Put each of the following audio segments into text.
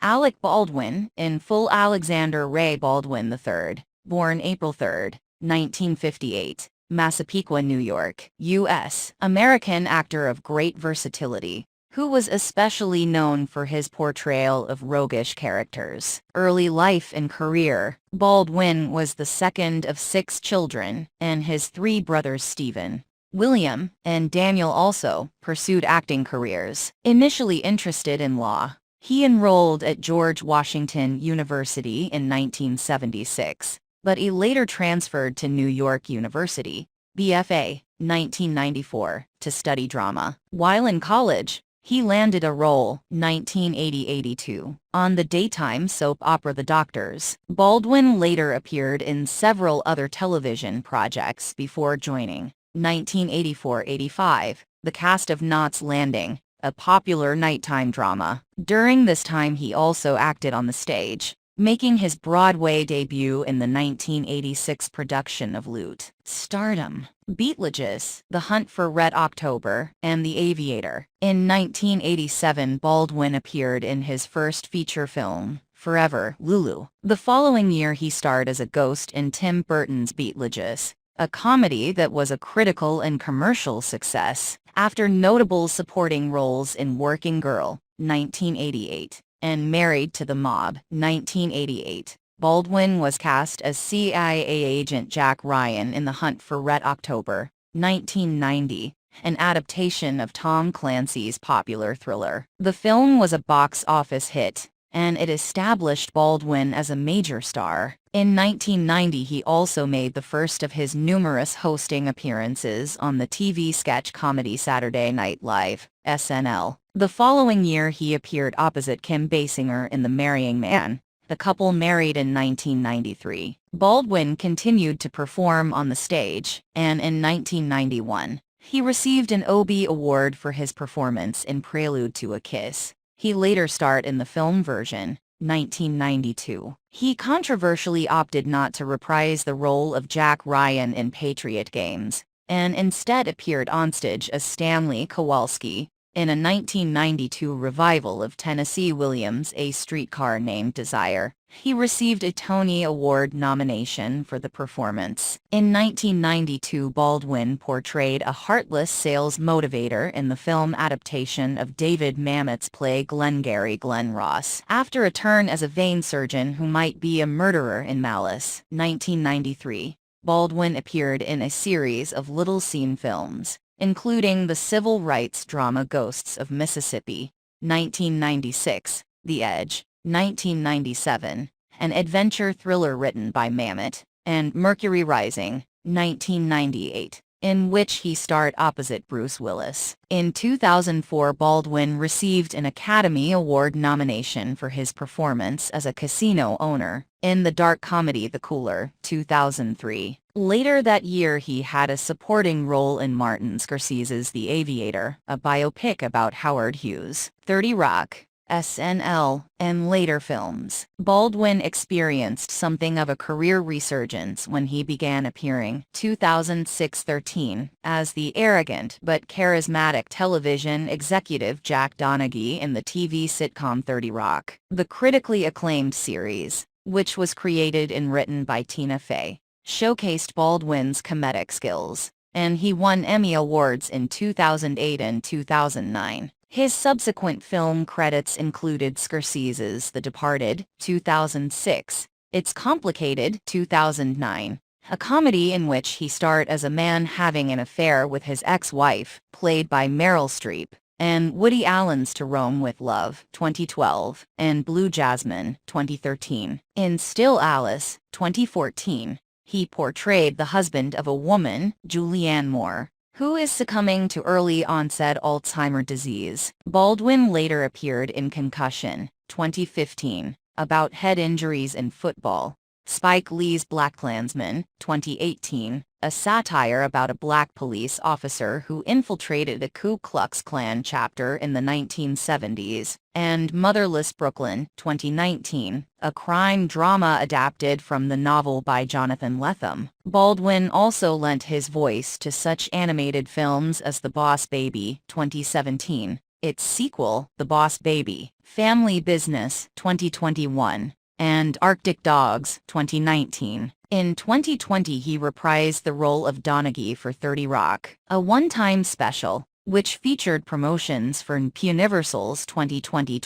Alec Baldwin, in full Alexander Rae Baldwin III, born April 3, 1958, Massapequa, New York, U.S., American actor of great versatility, who was especially known for his portrayal of roguish characters. Early life and career: Baldwin was the second of 6 children, and his 3 brothers Stephen, William, and Daniel also pursued acting careers. Initially interested in law, he enrolled at George Washington University in 1976, but he later transferred to New York University, BFA, 1994, to study drama. While in college, he landed a role, 1980-82, on the daytime soap opera The Doctors. Baldwin later appeared in several other television projects before joining, 1984-85, the cast of Knots Landing, a popular nighttime drama. During this time he also acted on the stage, making his Broadway debut in the 1986 production of Loot. Stardom: Beetlejuice, The Hunt for Red October, and The Aviator. In 1987 Baldwin appeared in his first feature film, Forever, Lulu. The following year he starred as a ghost in Tim Burton's Beetlejuice, a comedy that was a critical and commercial success. After notable supporting roles in Working Girl, 1988, and Married to the Mob, 1988, Baldwin was cast as CIA agent Jack Ryan in The Hunt for Red October, 1990, an adaptation of Tom Clancy's popular thriller. The film was a box office hit, and it established Baldwin as a major star. In 1990 he also made the first of his numerous hosting appearances on the TV sketch comedy Saturday Night Live, SNL. The following year he appeared opposite Kim Basinger in The Marrying Man. The couple married in 1993. Baldwin continued to perform on the stage, and in 1991, he received an Obie Award for his performance in Prelude to a Kiss. He later starred in the film version, 1992. He controversially opted not to reprise the role of Jack Ryan in Patriot Games, and instead appeared onstage as Stanley Kowalski in a 1992 revival of Tennessee Williams' A Streetcar Named Desire. He received a Tony Award nomination for the performance. In 1992 Baldwin portrayed a heartless sales motivator in the film adaptation of David Mamet's play Glengarry Glen Ross. After a turn as a vein surgeon who might be a murderer in Malice, 1993, Baldwin appeared in a series of little-seen films, including the civil rights drama Ghosts of Mississippi, 1996, The Edge, 1997, an adventure thriller written by Mamet, and Mercury Rising, 1998, in which he starred opposite Bruce Willis. In 2004 Baldwin received an Academy Award nomination for his performance as a casino owner in the dark comedy The Cooler, 2003. Later that year he had a supporting role in Martin Scorsese's The Aviator, a biopic about Howard Hughes. 30 Rock, SNL, and later films. Baldwin experienced something of a career resurgence when he began appearing, 2006-13, as the arrogant but charismatic television executive Jack Donaghy in the TV sitcom 30 Rock. The critically acclaimed series, which was created and written by Tina Fey, showcased Baldwin's comedic skills, and he won Emmy Awards in 2008 and 2009. His subsequent film credits included Scorsese's The Departed, 2006, It's Complicated, 2009, a comedy in which he starred as a man having an affair with his ex-wife, played by Meryl Streep, and Woody Allen's To Rome with Love, 2012, and Blue Jasmine, 2013. In Still Alice, 2014, he portrayed the husband of a woman, Julianne Moore, who is succumbing to early-onset Alzheimer's disease. Baldwin later appeared in Concussion, 2015, about head injuries in football. Spike Lee's BlacKkKlansman, 2018, a satire about a black police officer who infiltrated a Ku Klux Klan chapter in the 1970s, and Motherless Brooklyn, 2019, a crime drama adapted from the novel by Jonathan Lethem. Baldwin also lent his voice to such animated films as The Boss Baby, 2017, its sequel, The Boss Baby, Family Business, 2021, and Arctic Dogs, 2019. In 2020 he reprised the role of Donaghy for 30 Rock, a one-time special, which featured promotions for Universal's 2020-21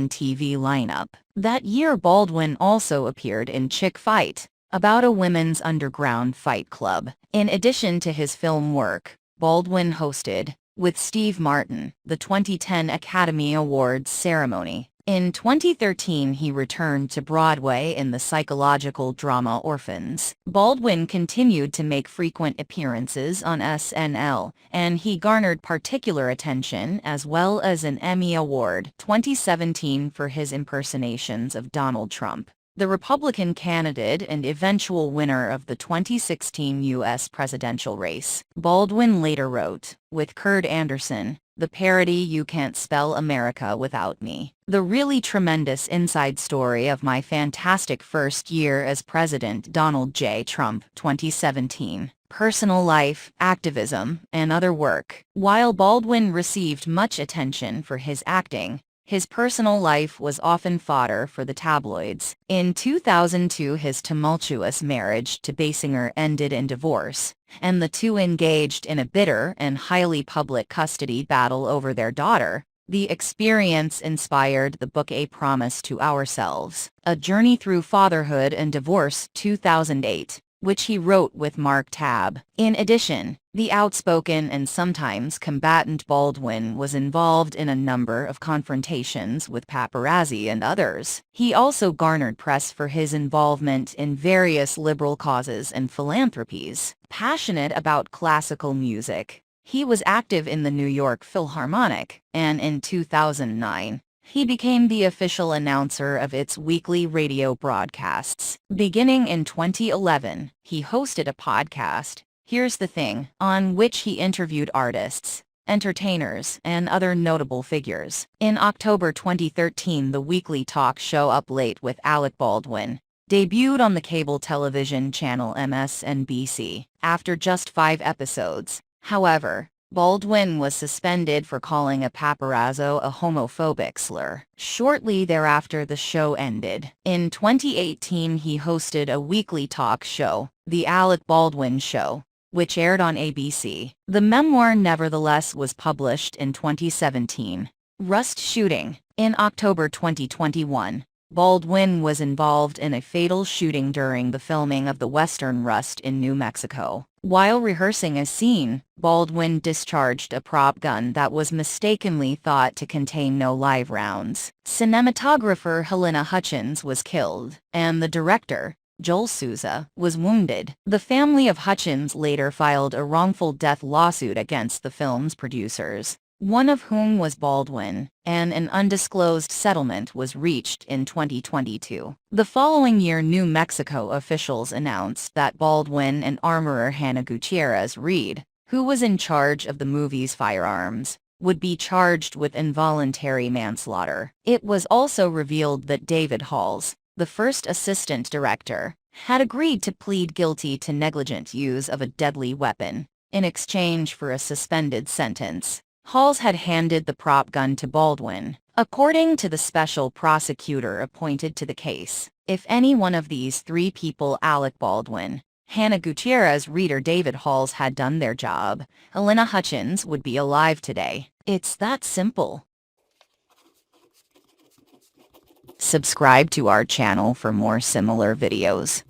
TV lineup. That year Baldwin also appeared in Chick Fight, about a women's underground fight club. In addition to his film work, Baldwin hosted, with Steve Martin, the 2010 Academy Awards ceremony. In 2013 he returned to Broadway in the psychological drama Orphans. Baldwin continued to make frequent appearances on SNL, and he garnered particular attention as well as an Emmy Award 2017 for his impersonations of Donald Trump, the Republican candidate and eventual winner of the 2016 U.S. presidential race. Baldwin later wrote, with Kurt Anderson, the parody You Can't Spell America Without Me, the really tremendous inside story of my fantastic first year as President Donald J. Trump, 2017. Personal life, activism, and other work. While Baldwin received much attention for his acting, his personal life was often fodder for the tabloids. In 2002 his tumultuous marriage to Basinger ended in divorce, and the two engaged in a bitter and highly public custody battle over their daughter. The experience inspired the book A Promise to Ourselves, A Journey Through Fatherhood and Divorce, 2008, which he wrote with Mark Tabb. In addition, the outspoken and sometimes combatant Baldwin was involved in a number of confrontations with paparazzi and others. He also garnered press for his involvement in various liberal causes and philanthropies. Passionate about classical music, he was active in the New York Philharmonic, and in 2009, he became the official announcer of its weekly radio broadcasts. Beginning in 2011, he hosted a podcast, Here's the Thing, on which he interviewed artists, entertainers, and other notable figures. In October 2013, the weekly talk show Up Late with Alec Baldwin debuted on the cable television channel MSNBC. After just 5 episodes, however, Baldwin was suspended for calling a paparazzo a homophobic slur. Shortly thereafter the show ended. In 2018 he hosted a weekly talk show, The Alec Baldwin Show, which aired on ABC. The memoir nevertheless was published in 2017. Rust shooting. In October 2021, Baldwin was involved in a fatal shooting during the filming of the Western Rust in New Mexico. While rehearsing a scene, Baldwin discharged a prop gun that was mistakenly thought to contain no live rounds. Cinematographer Helena Hutchins was killed, and the director, Joel Souza, was wounded. The family of Hutchins later filed a wrongful death lawsuit against the film's producers, one of whom was Baldwin, and an undisclosed settlement was reached in 2022. The following year New Mexico officials announced that Baldwin and armorer Hannah Gutierrez Reed, who was in charge of the movie's firearms, would be charged with involuntary manslaughter. It was also revealed that David Halls, the first assistant director, had agreed to plead guilty to negligent use of a deadly weapon, in exchange for a suspended sentence. Halls had handed the prop gun to Baldwin. According to the special prosecutor appointed to the case, if any one of these 3 people, Alec Baldwin, Hannah Gutierrez Reed or David Halls, had done their job, Helena Hutchins would be alive today. It's that simple. Subscribe to our channel for more similar videos.